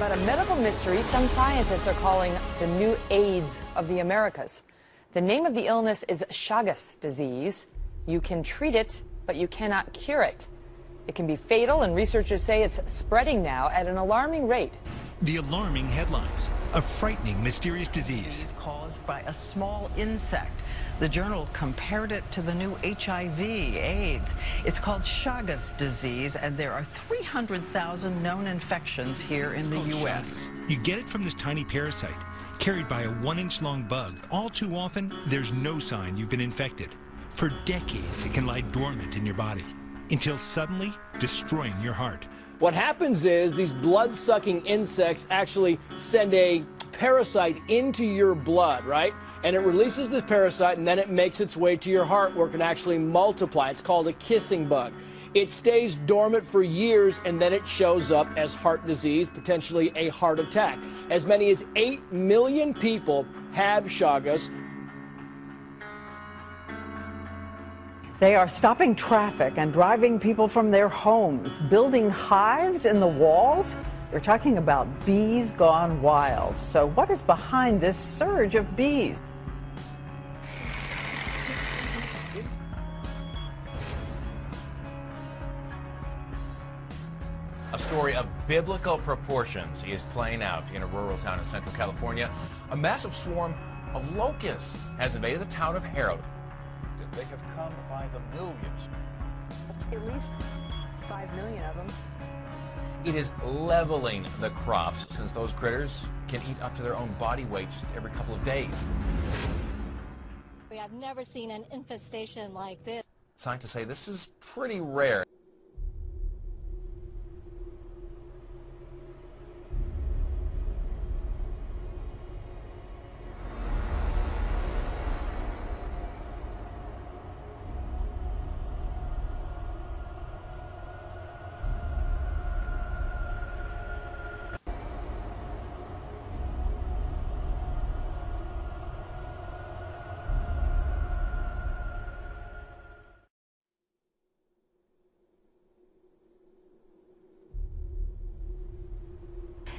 about a medical mystery some scientists are calling the new AIDS of the Americas. The name of the illness is Chagas disease. You can treat it, but you cannot cure it. It can be fatal, and researchers say it's spreading now at an alarming rate. The alarming headlines. A frightening, mysterious disease caused by a small insect. The journal compared it to the new HIV, AIDS. It's called Chagas disease, and there are 300,000 known infections here in the U.S. You get it from this tiny parasite, carried by a 1-inch-long bug. All too often, there's no sign you've been infected. For decades, it can lie dormant in your body, until suddenly destroying your heart. What happens is these blood-sucking insects actually send a parasite into your blood, right? And it releases the parasite, and then it makes its way to your heart where it can actually multiply. It's called a kissing bug. It stays dormant for years, and then it shows up as heart disease, potentially a heart attack. As many as 8 million people have Chagas. They are stopping traffic and driving people from their homes, building hives in the walls. We're talking about bees gone wild. So what is behind this surge of bees? A story of biblical proportions is playing out in a rural town in Central California. A massive swarm of locusts has invaded the town of Harrow. They have come by the millions. At least 5 million of them. It is leveling the crops since those critters can eat up to their own body weight just every couple of days. I've never seen an infestation like this. Scientists say this is pretty rare.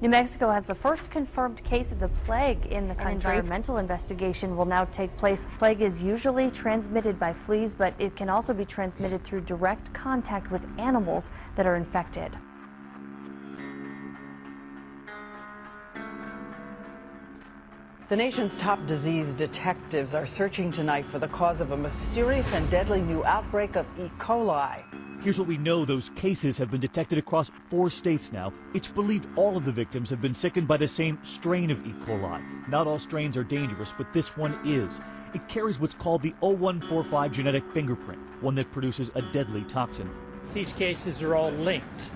New Mexico has the first confirmed case of the plague in the country. An environmental investigation will now take place. Plague is usually transmitted by fleas, but it can also be transmitted through direct contact with animals that are infected. The nation's top disease detectives are searching tonight for the cause of a mysterious and deadly new outbreak of E. coli. Here's what we know. Those cases have been detected across 4 states now. It's believed all of the victims have been sickened by the same strain of E. coli. Not all strains are dangerous, but this one is. It carries what's called the 0145 genetic fingerprint, one that produces a deadly toxin. These cases are all linked,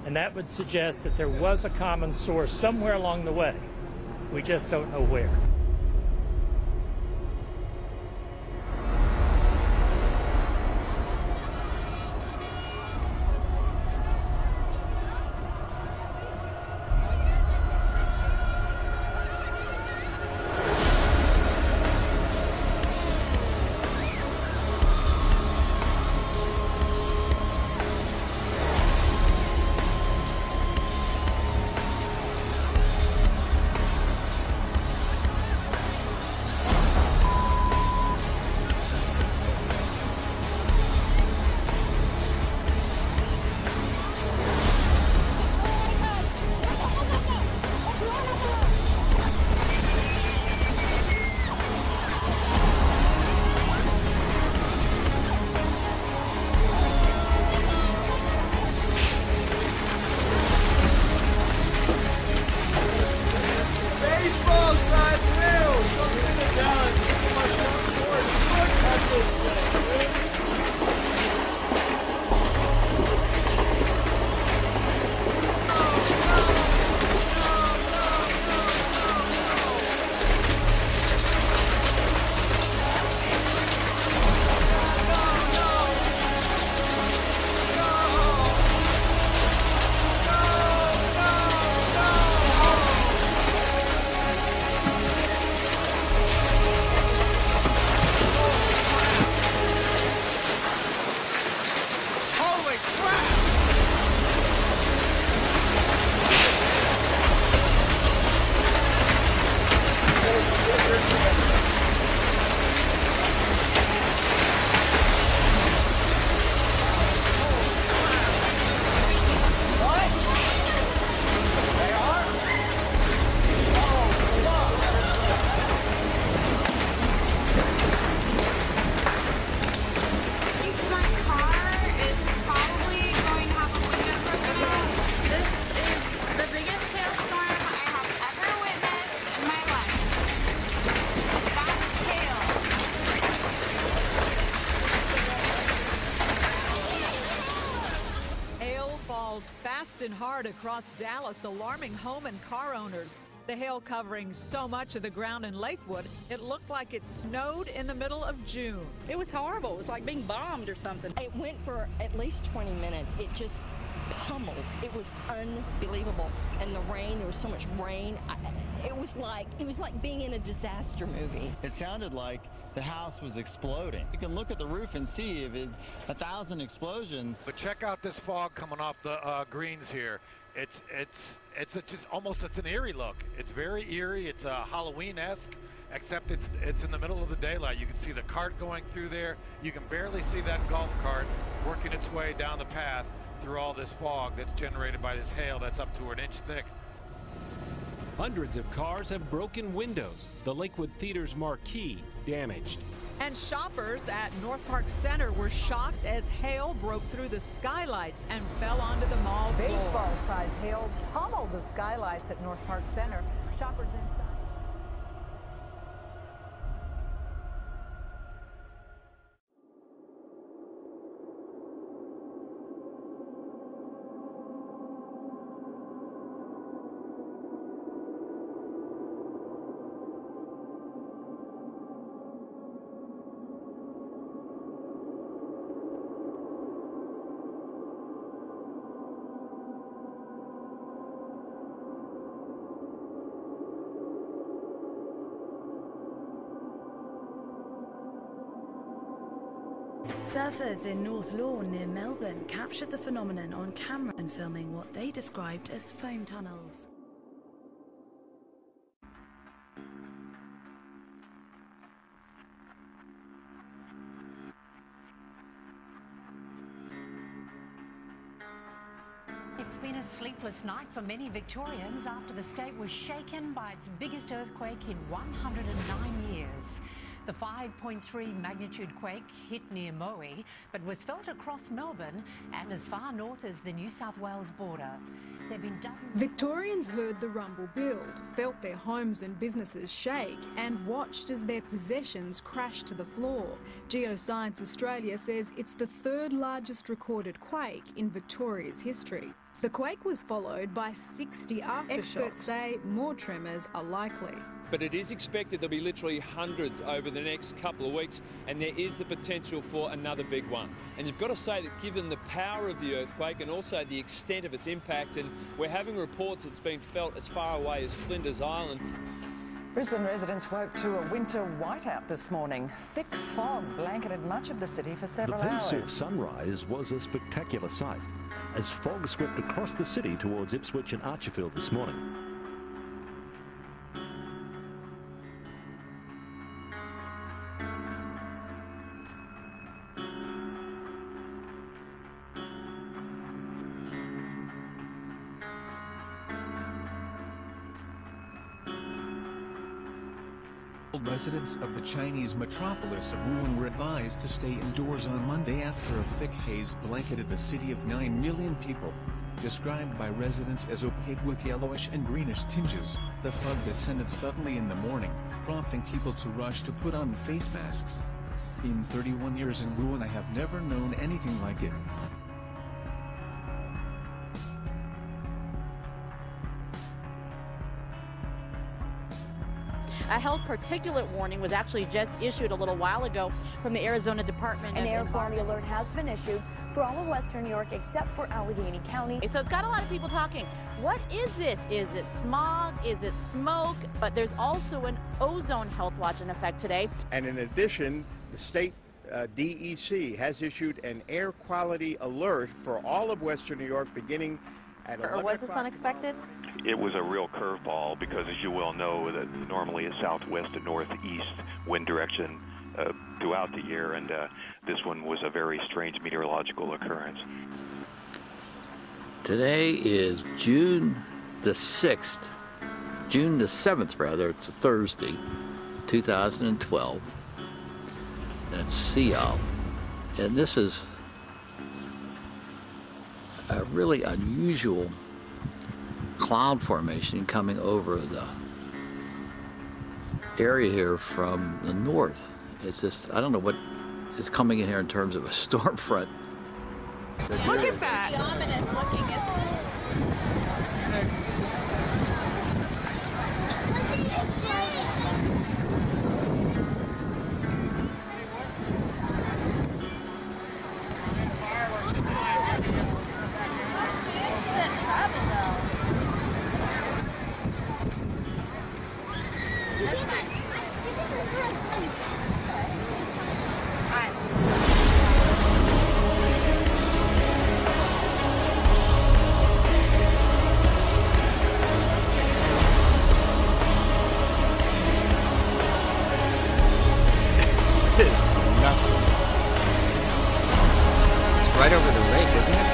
and that would suggest that there was a common source somewhere along the way. We just don't know where. fast and hard across Dallas, alarming home and car owners. The hail covering so much of the ground in Lakewood, it looked like it snowed in the middle of June. It was horrible. It was like being bombed or something. It went for at least 20 minutes. It just pummeled. It was unbelievable. And the rain, there was so much rain. It was like being in a disaster movie. It sounded like the house was exploding. You can look at the roof and see if it 1,000 explosions. But check out this fog coming off the greens here. It's just almost, it's an eerie look. It's very eerie. It's Halloween-esque, except it's in the middle of the daylight. You can see the cart going through there. You can barely see that golf cart working its way down the path through all this fog that's generated by this hail that's up to an inch thick. Hundreds of cars have broken windows. The Lakewood Theater's marquee damaged. And shoppers at North Park Center were shocked as hail broke through the skylights and fell onto the mall floor. Baseball-sized hail pummeled the skylights at North Park Center. Shoppers inside. Surfers in North Lawn near Melbourne captured the phenomenon on camera and filming what they described as foam tunnels. It's been a sleepless night for many Victorians after the state was shaken by its biggest earthquake in 109 years. The 5.3 magnitude quake hit near Moe, but was felt across Melbourne and as far north as the New South Wales border. There have been dozens. Victorians heard the rumble build, felt their homes and businesses shake, and watched as their possessions crashed to the floor. Geoscience Australia says it's the third largest recorded quake in Victoria's history. The quake was followed by 60 aftershocks. Experts say more tremors are likely. But it is expected there'll be literally hundreds over the next couple of weeks, and there is the potential for another big one. And you've got to say that given the power of the earthquake and also the extent of its impact, and we're having reports it's been felt as far away as Flinders Island. Brisbane residents woke to a winter whiteout this morning. Thick fog blanketed much of the city for several hours. The pea soup sunrise was a spectacular sight as fog swept across the city towards Ipswich and Archerfield this morning. Residents of the Chinese metropolis of Wuhan were advised to stay indoors on Monday after a thick haze blanketed the city of 9 million people. Described by residents as opaque with yellowish and greenish tinges, the fog descended suddenly in the morning, prompting people to rush to put on face masks. In 31 years in Wuhan, I have never known anything like it. A health particulate warning was actually just issued a little while ago from the Arizona Department. An air quality alert has been issued for all of western New York except for Allegheny County. So it's got a lot of people talking. What is this? Is it smog? Is it smoke? But there's also an ozone health watch in effect today. And in addition, the state DEC has issued an air quality alert for all of western New York beginning at 11 o'clock. Was this unexpected? It was a real curveball because, as you well know, that normally a southwest to northeast wind direction throughout the year, and this one was a very strange meteorological occurrence. Today is June the 6th, June the 7th rather, it's a Thursday, 2012. That's Seal, and this is a really unusual cloud formation coming over the area here from the north. It's just, I don't know what is coming in here in terms of a storm front. Look at that. It's ominous looking, isn't it? Right over the lake, isn't it?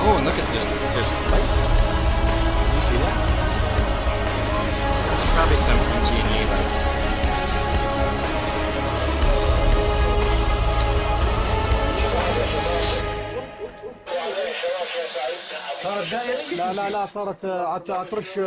Oh, and look at this. There's light. Did you see that? There's probably some PG&E light. صارت دائرية؟ لا صارت عترش